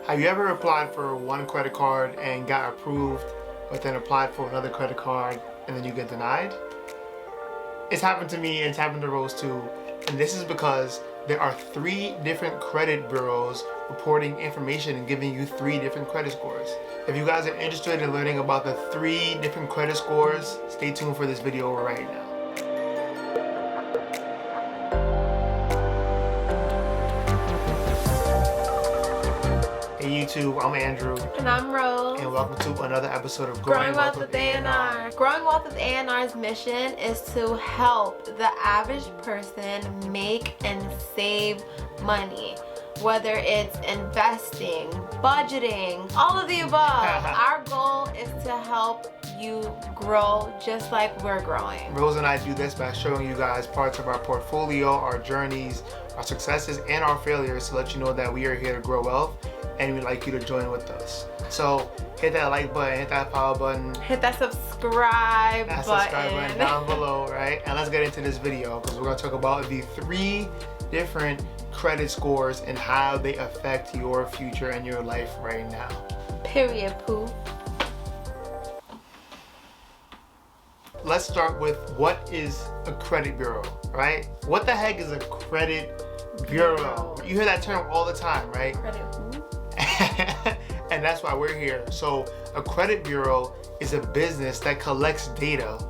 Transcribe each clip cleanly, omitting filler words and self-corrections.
Have you ever applied for one credit card and got approved, but then applied for another credit card and then you get denied? It's happened to me and it's happened to Rose too. And this is because there are 3 different credit bureaus reporting information and giving you 3 different credit scores. If you guys are interested in learning about the 3 different credit scores, stay tuned for this video right now. Hey YouTube, I'm Andrew. And I'm Rose. And welcome to another episode of Growing Wealth with A&R. Growing Wealth with A&R's mission is to help the average person make and save money. Whether it's investing, budgeting, all of the above. Our goal is to help you grow just like we're growing. Rose and I do this by showing you guys parts of our portfolio, our journeys, our successes, and our failures to let you know that we are here to grow wealth and we'd like you to join with us. So hit that like button, hit that power button, hit that subscribe button down below, right? And let's get into this video because we're going to talk about the 3 different credit scores and how they affect your future and your life right now. Period, poo. Let's start with what is a credit bureau, right? What the heck is a credit bureau? You hear that term all the time, right? Credit who? And that's why we're here. So a credit bureau is a business that collects data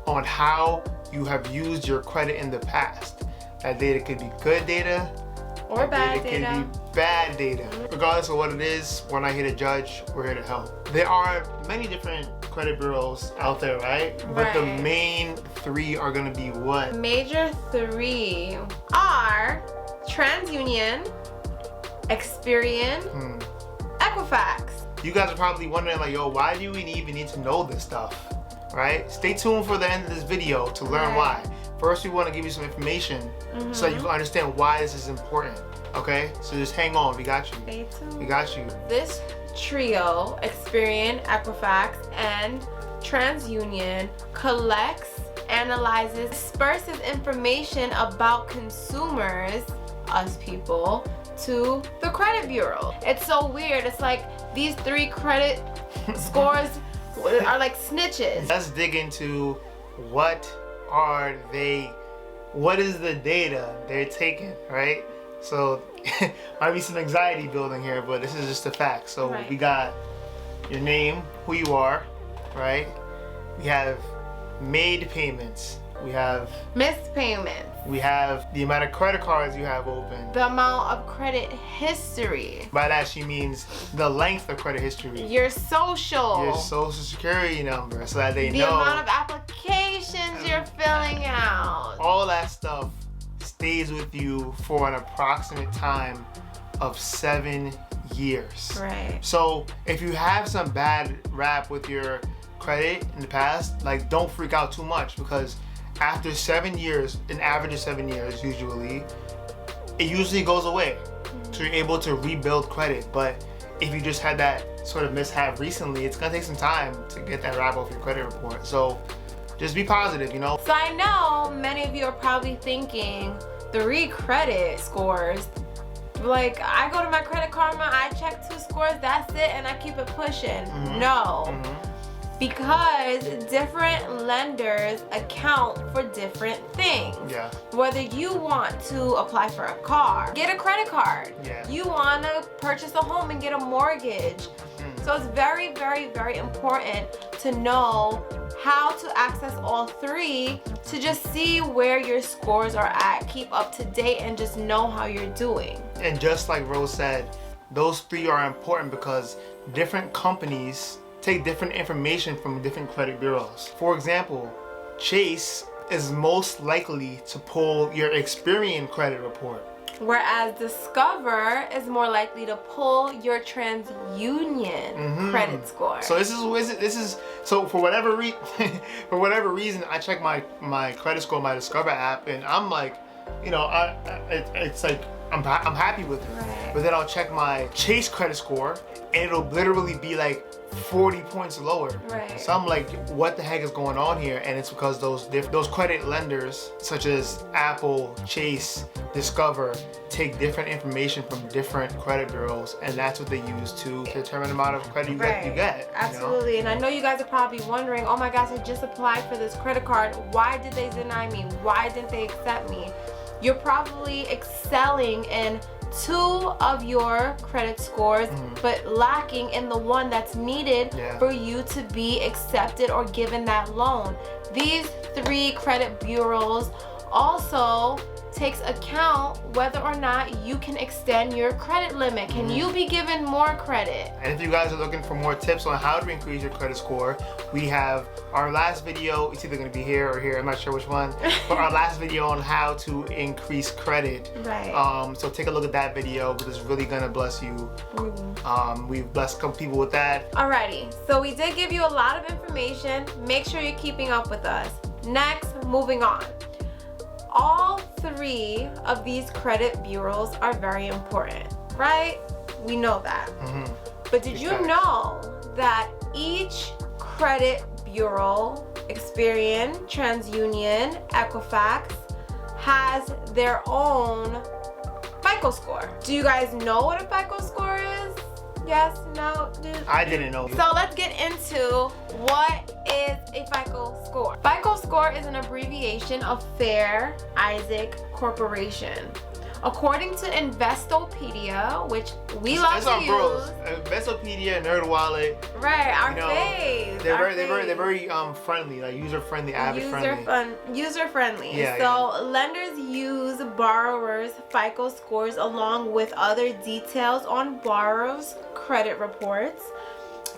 on how you have used your credit in the past. That data could be good data or bad data. Could be bad data. Regardless of what it is, we're not here to judge, we're here to help. There are many different credit bureaus out there, right? But the main 3 are gonna be what? Major 3 are TransUnion, Experian, Equifax. You guys are probably wondering like, yo, why do we even need to know this stuff, right? Stay tuned for the end of this video to learn why. First, we want to give you some information so that you can understand why this is important, okay? So just hang on, we got you. Stay tuned. We got you. This trio, Experian, Equifax, and TransUnion, collects, analyzes, disperses information about consumers, us people, to the credit bureau. It's so weird. It's like these 3 credit scores are like snitches. Let's dig into what are they, what is the data they're taking, right? So might be some anxiety building here, but this is just a fact. So we got your name, who you are, right? We have made payments. We have missed payments. We have the amount of credit cards you have open. The amount of credit history. By that she means the length of credit history. Your social. Your social security number, so that they know. The amount of applications you're filling out. All that stuff stays with you for an approximate time of 7 years. Right. So if you have some bad rap with your credit in the past, like don't freak out too much because after 7 years, an average of 7 years usually, it usually goes away. So you're able to rebuild credit. But if you just had that sort of mishap recently, it's gonna take some time to get that rap off your credit report. So just be positive, you know? So I know many of you are probably thinking 3 credit scores. Like, I go to my Credit Karma, I check 2 scores, that's it, and I keep it pushing. No. Because different lenders account for different things. Yeah. Whether you want to apply for a car, get a credit card. Yeah. You want to purchase a home and get a mortgage. So it's very, very, very important to know how to access all 3 to just see where your scores are at, keep up to date, and just know how you're doing. And just like Rose said, those 3 are important because different companies take different information from different credit bureaus. For example, Chase is most likely to pull your Experian credit report. Whereas Discover is more likely to pull your TransUnion credit score. So this is so for whatever reason, I check my credit score on my Discover app, and I'm like, you know, it's like I'm happy with it. Right. But then I'll check my Chase credit score, and it'll literally be like 40 points lower. Right. So I'm like, what the heck is going on here? And it's because those credit lenders, such as Apple, Chase, Discover, take different information from different credit bureaus, and that's what they use to determine the amount of credit you get. Absolutely. You know? And I know you guys are probably wondering, oh my gosh, I just applied for this credit card. Why did they deny me? Why didn't they accept me? You're probably excelling in 2 of your credit scores, but lacking in the one that's needed for you to be accepted or given that loan. These 3 credit bureaus also takes account whether or not you can extend your credit limit. Can you be given more credit? And if you guys are looking for more tips on how to increase your credit score, we have our last video. It's either going to be here or here. I'm not sure which one. But our last video on how to increase credit. Right. So take a look at that video because it's really going to bless you. We've blessed a couple people with that. Alrighty. So we did give you a lot of information. Make sure you're keeping up with us. Next, moving on. All 3 of these credit bureaus are very important, right? We know that. But did you know that each credit bureau, Experian, TransUnion, Equifax, has their own FICO score? Do you guys know what a FICO score is? Yes? No? I didn't know. So let's get into what is a FICO score. FICO score is an abbreviation of Fair Isaac Corporation. According to Investopedia, which we love to use. Bros. Investopedia, NerdWallet. Right, our faves. They're very friendly, like user-friendly, avid-friendly. User-friendly. Yeah, so lenders use borrowers' FICO scores along with other details on borrowers' credit reports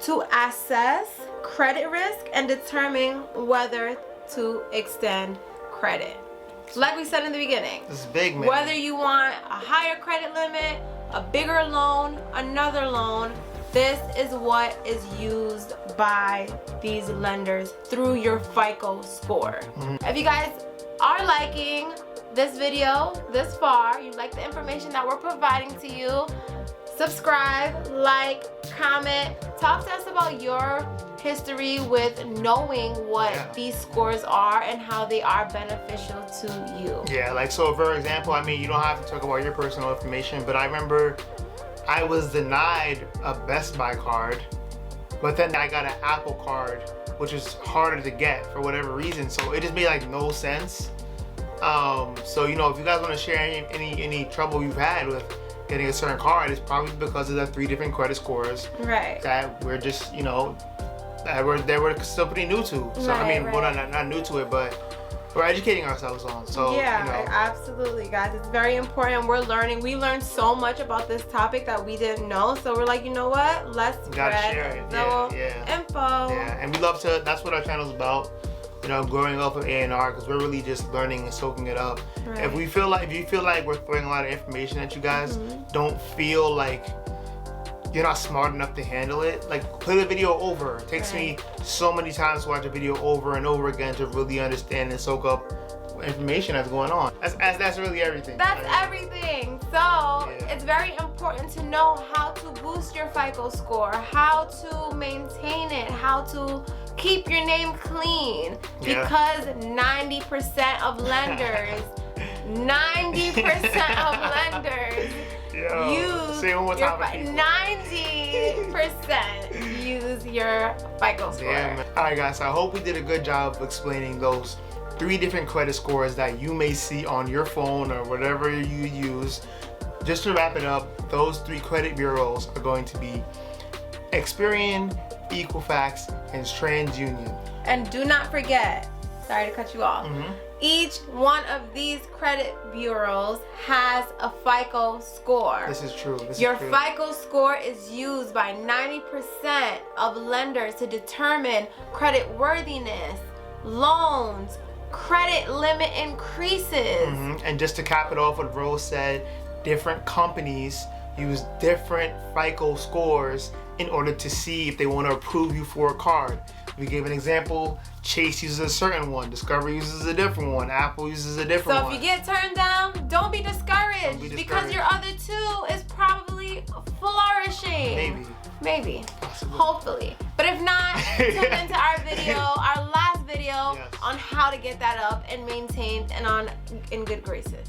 to assess credit risk and determine whether to extend credit. Like we said in the beginning, this is big, man. Whether you want a higher credit limit, a bigger loan, another loan, this is what is used by these lenders through your FICO score. If you guys are liking this video this far, you like the information that we're providing to you, subscribe, like, comment, talk to us about your history with knowing what these scores are and how they are beneficial to you. Yeah, like so for example, I mean, you don't have to talk about your personal information, but I remember I was denied a Best Buy card, but then I got an Apple card, which is harder to get for whatever reason, so it just made like no sense. So you know, if you guys want to share any trouble you've had with getting a certain card, it's probably because of the 3 different credit scores that we're just, you know, that we're still pretty new to. So I mean, well, not new to it, but we're educating ourselves on. So yeah, you know. Absolutely, guys. It's very important. We're learning. We learned so much about this topic that we didn't know. So we're like, you know what? Let's spread the info. Yeah, and we love to. That's what our channel's about. You know, growing up with A&R, because we're really just learning and soaking it up. If you feel like we're throwing a lot of information at you guys, don't feel like you're not smart enough to handle it. Like, play the video over. It takes me so many times to watch a video over and over again to really understand and soak up information that's going on. That's really everything. That's everything. So it's very important to know how to boost your FICO score, how to maintain it, how to keep your name clean, because 90% of lenders, 90% of lenders use say one more time, 90% use your FICO score. Yeah, alright guys, so I hope we did a good job of explaining those 3 different credit scores that you may see on your phone or whatever you use. Just to wrap it up, those 3 credit bureaus are going to be Experian, Equifax, and TransUnion. And do not forget, sorry to cut you off, each one of these credit bureaus has a FICO score. This is true. Your FICO score is used by 90% of lenders to determine credit worthiness, loans, credit limit increases. And just to cap it off what Rose said, different companies use different FICO scores in order to see if they want to approve you for a card. We gave an example. Chase uses a certain one. Discovery uses a different one. Apple uses a different one. So if you get turned down, don't be discouraged, because your other two is probably flourishing. Maybe. Possibly. Hopefully. But if not, tune into our video, our last video Yes. on how to get that up and maintained and in good graces.